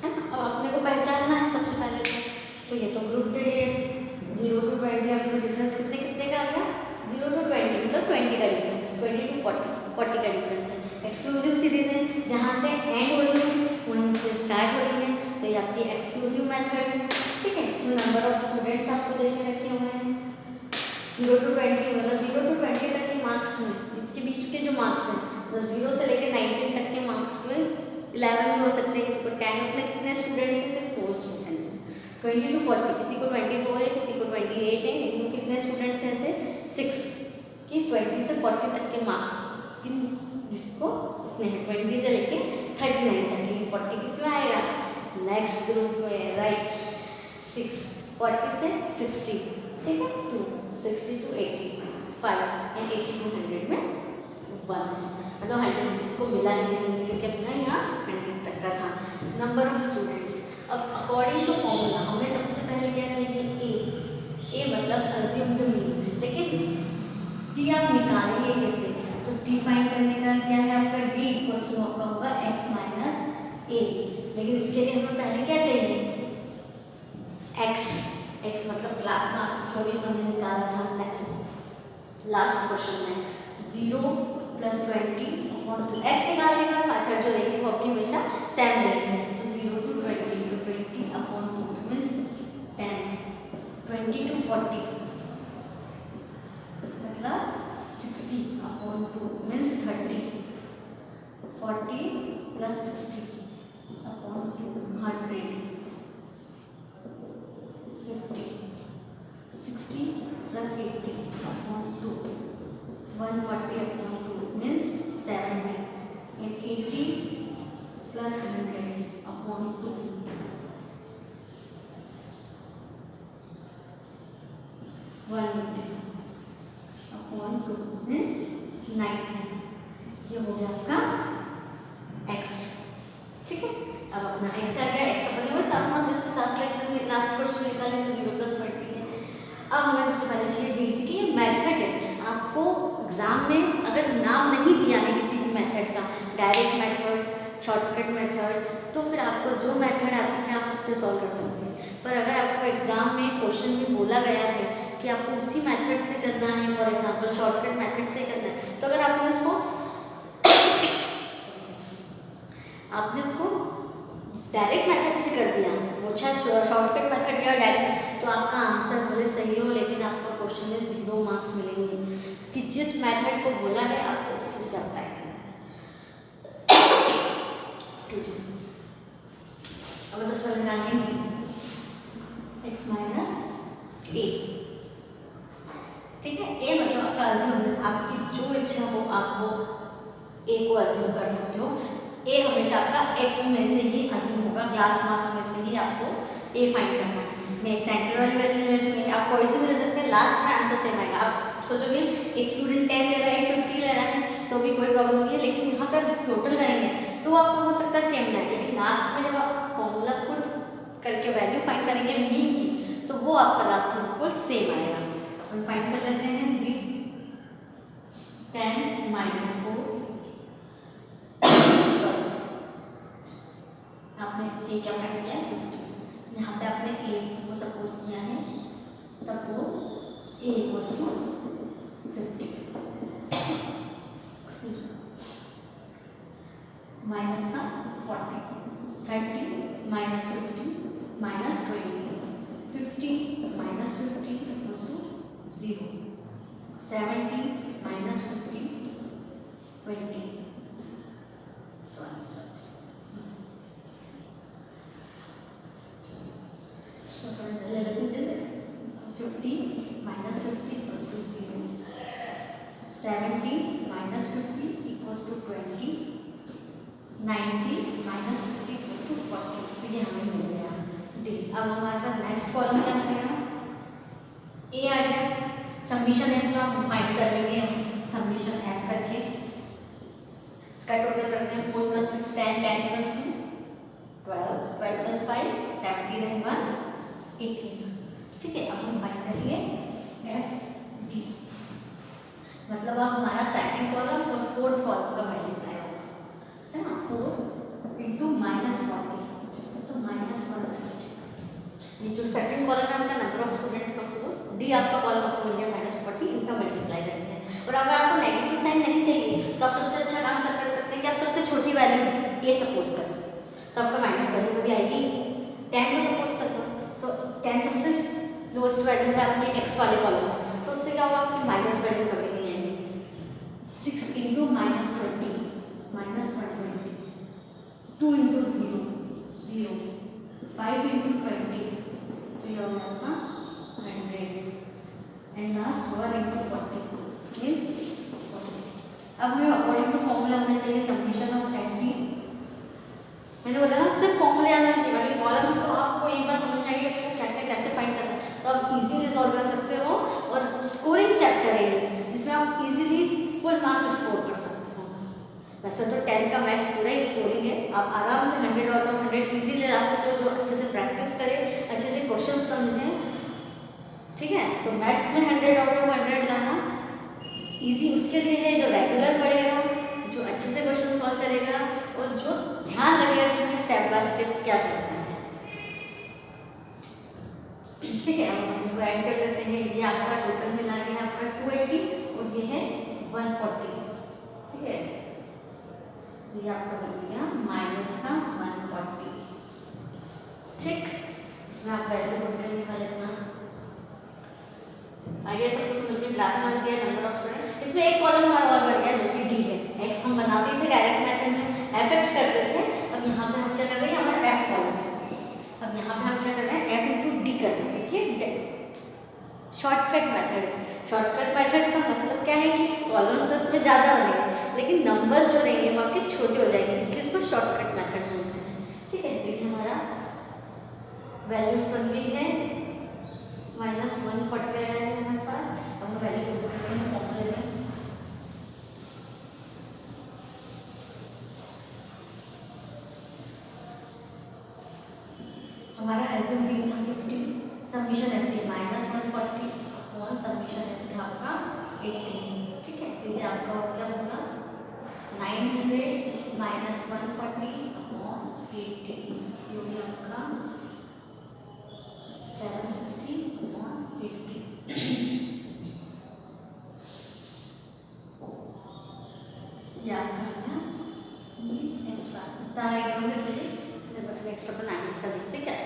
है ना। अब अपने को पहचानना है सबसे पहले तो ये तो ग्रुप डे है। 0 to 20 अब इसमें डिफरेंस कितने कितने का आ गया? 0 to 20 मतलब 20 का डिफरेंस, 20 to 40 का डिफरेंस है। एक्सक्लूसिव सीरीज है, जहाँ से एंड हो रही है वहीं से स्टार्ट हो रही है, तो ये आपकी एक्सक्लूसिव मेथड है, ठीक है। इसमें नंबर ऑफ स्टूडेंट्स आपको दे के रखे हुए हैं। 0 to 20 मतलब 0 to 20 तक के मार्क्स में, इसके बीच के जो मार्क्स हैं मतलब 0 से लेकर 19 तक के मार्क्स में 11 भी हो सकते हैं, किसी को 10 अपने कितने स्टूडेंट्स हैं? सिर्फ 4 स्टूडेंट्स हैं। 20 to 40 किसी को 24 है, किसी को 28 है, इनको कितने स्टूडेंट्स हैं? ऐसे 6 कि 20 से 40 तक के मार्क्स जिसको कितने हैं? 20 से लेके 39 तक के। 40 किस में आएगा? नेक्स्ट ग्रुप में, राइट। 6 40 से 60, ठीक है। 2 60 to 80 5 एंड 80 to 100 में 1 है, मतलब 100 किसको मिला नहीं है क्योंकि अपना यहाँ 100 तक का था। नंबर ऑफ स्टूडेंट्स, अब अकॉर्डिंग टू फॉर्मूला हमें सबसे पहले क्या चाहिए? ए मतलब अज्यूम्ड मीन, लेकिन डी आप निकालेंगे कैसे? तो डी फाइंड करने का क्या है आपका? डी इक्वल्स टू आपका होगा x माइनस ए, लेकिन इसके लिए हमें पहले क्या चाहिए? x मतलब क्लास मार्क्स जो भी हमने निकाला था लास्ट क्वेश्चन में। 0 प्लस 20/2। एक्स निकालने का मेथड जो रहेगी वो आपकी हमेशा सेम रहेगी। तो 0 to 20 to 20/2 मीन्स 10, 20 to 40 मतलब 60/2 means 30, 40 plus 60/2 100, 50, 60 plus 80/2 140/2 means 70, and 80 plus 100/2 180/2 means 90। ये हो गया आपका x। ठीक है, अब अपना x आ गया। x अपने वो क्लास में जैसे क्लास लेक्चर में लास्ट क्वेश्चन निकाले तो 0 + 20 है। अब हमें सबसे पहले चीज देखिए कि ये मेथड है। आपको एग्जाम में अगर नाम नहीं दिया है किसी भी मेथड का, डायरेक्ट मेथड, शॉर्टकट मेथड, तो फिर आपको जो मेथड आती है आप उससे सॉल्व कर सकते हैं। पर अगर आपको एग्जाम में क्वेश्चन में बोला गया है कि आपको उसी मेथड से करना है, फॉर एग्जांपल शॉर्टकट मेथड से करना है, तो अगर आपने उसको डायरेक्ट मेथड से कर दिया, वो अच्छा शॉर्टकट मेथड या डायरेक्ट, तो आपका आंसर भले सही हो लेकिन आपका क्वेश्चन में 0 मार्क्स मिलेंगे कि जिस मेथड को बोला है आपको उसी से अप्लाई करना है। अब सबसे निकालेंगे x - a। ठीक है, a मतलब आपका अज्यूम, आपकी जो इच्छा हो आप वो a को अज्यूम कर सकते हो। a हमेशा आपका x में से ही अज्यूम होगा, क्लास मार्क्स में से ही आपको a फाइंड करना है। मैं सेंटर वाली वैल्यू ले लूँगी, आप कोई से भी ले सकते हैं, लास्ट में आंसर सेम आएगा। आप सोचोगे एक स्टूडेंट 10 ले रहा है, 50 ले रहा है तो भी कोई प्रॉब्लम नहीं है, लेकिन यहाँ पे आप टोटल करेंगे तो आपको हो सकता है सेम लाए, लेकिन लास्ट में जब आप फॉर्मूला पुट करके वैल्यू फाइंड करेंगे मीन की, तो वो आपका लास्ट में बिल्कुल सेम आएगा। अपन फाइंड कर लेते हैं b 10 - 4। आपने a क्या फाइंड किया 50। यहाँ पे आपने a को सपोज किया है, सपोज a = 50, एक्सक्यूज माइनस का 40, 30 - 50 - 20, 50 - 50 = 0, 70 - 50 20, sorry 50 - 50 = 0, 70 - 50 = 20, 90 - 50 = 40। तो ये हमें मिल गया डी। अब हमारे पास नेक्स्ट कॉलम क्या बनेगा, ए आ गया। समीशन एफ का हम फाइंड कर लेंगे, समीशन एफ करके इसका टोटल करते हैं 4 + 6 10, 10 + 2 12, 12 + 5 17 and 1 18। ठीक है, अब हम फाइंड करेंगे एफ डी, मतलब अब हमारा सेकंड कॉलम और फोर्थ कॉलम का मल्टीप्लाई होगा, है ना। 4 × -40 तो -160। ये जो सेकंड कॉलम है आपका नंबर ऑफ स्टूडेंट्स का 4, डी आपका कॉलम आपको मिल गया -40, इनका मल्टीप्लाई करेंगे। और अगर आपको नेगेटिव साइन नहीं चाहिए तो आप सबसे अच्छा काम सब कर सकते हैं कि आप सबसे छोटी वैल्यू ए सपोज करें, तो आपका माइनस वैल्यू कभी आएगी 10 को सपोज कर दो, तो 10 सबसे लोएस्ट वैल्यू है आपके एक्स वाले कॉलम में, तो उससे क्या होगा आपकी माइनस वैल्यू कभी नहीं आएगी। 6 × -20 -120, 2 × 0 0, 5 × 20 तो ये होगा आपका 100, एंड लास्ट 1 × 40 मीन्स 40। अब हमें अकॉर्डिंग टू फॉर्मूला होना चाहिए समीशन ऑफ एफ डी। मैंने बोला ना सिर्फ फॉर्मूले आना चाहिए, बाकी कॉलम्स तो आपको एक बार समझ आएगी कि क्या क्या कैसे फाइंड करना है, तो आप इजीली सॉल्व कर सकते हो। और स्कोरिंग चैप्टर है जिसमें आप इजीली फुल मार्क्स स्कोर कर सकते हो। वैसे तो 10th का मैथ्स पूरा ही स्कोरिंग है, आप आराम से 100/100 इजीली ला सकते हो, जो अच्छे से प्रैक्टिस करें, अच्छे से क्वेश्चन समझें। ठीक है, तो मैथ्स में 100/100 लाना इजी उसके लिए है जो रेगुलर पढ़ेगा, जो अच्छे से क्वेश्चन सॉल्व करेगा और जो ध्यान रखेगा कि हमें स्टेप बाय स्टेप क्या करना है। ठीक है, अब हम इसको ऐड कर लेते हैं। ये आपका टोटल मिला के है आपका 280 और ये है 140। ठीक है, ये आपका बन गया माइनस का 140। ठीक, इसमें आप वैल्यू पुट करने वाले अपना आइडिया सबको समझ में, क्लास में आ गया नंबर ऑफ स्टूडेंट। इसमें एक कॉलम हमारा और बढ़ गया जो कि डी है। एक्स हम बनाते थे डायरेक्ट मेथड में, एफ एक्स करते थे, अब यहाँ पे हम क्या कर रहे हैं, हमारा एफ कॉलम है। अब यहाँ पे हम क्या कर रहे हैं, एफ इंटू डी कर रहे हैं। ये शॉर्टकट मेथड है। शॉर्टकट मेथड का मतलब क्या है कि कॉलम्स तो इसमें ज़्यादा बनेंगे लेकिन नंबर्स जो रहेंगे वो आपके छोटे हो जाएंगे, इसलिए इसको शॉर्टकट मेथड बोलते हैं। ठीक है, तो ये हमारा वैल्यूज बन गई है, माइनस 140 आया है हमारे पास। अब हम वैल्यू पुट करते हैं फॉर्मूले में। हमारा एज्यूम बीइंग था 50, submission F D minus 140 upon submission F था आपका 18। ठीक है, तो ये आपका क्या होगा 900 माइनस 140 अपॉन 18, ये भी आपका 760 अपॉन 80। ये आपका नेक्स्ट बार नेक्स्ट अपन माइनस का देखते क्या है।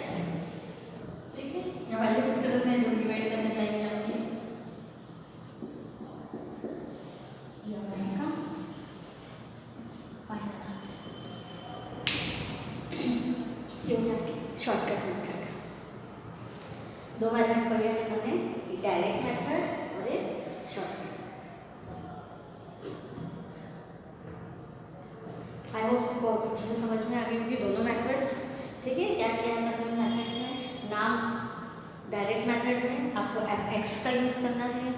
ठीक है, या वैल्यू पुट करते हैं, डिवाइड करने जाएंगे आपकी ये बनेगा फाइनल आंसर। ये हो गया आपकी शॉर्टकट मेथड। दो मेथड पढ़े हैं हमने, एक डायरेक्ट मेथड और एक शॉर्टकट। आई होप सबको अच्छे से समझ में आ गई होगी दोनों मेथड्स। ठीक है, क्या क्या है मतलब मेथड्स में, नाम डायरेक्ट मेथड में आपको एफ एक्स का यूज़ करना है,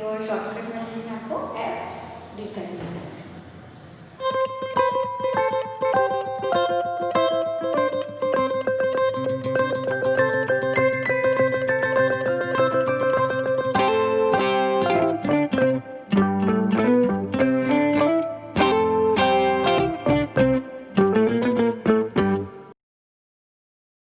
और शॉर्टकट मेथड में आपको एफ डी का यूज़ करना है।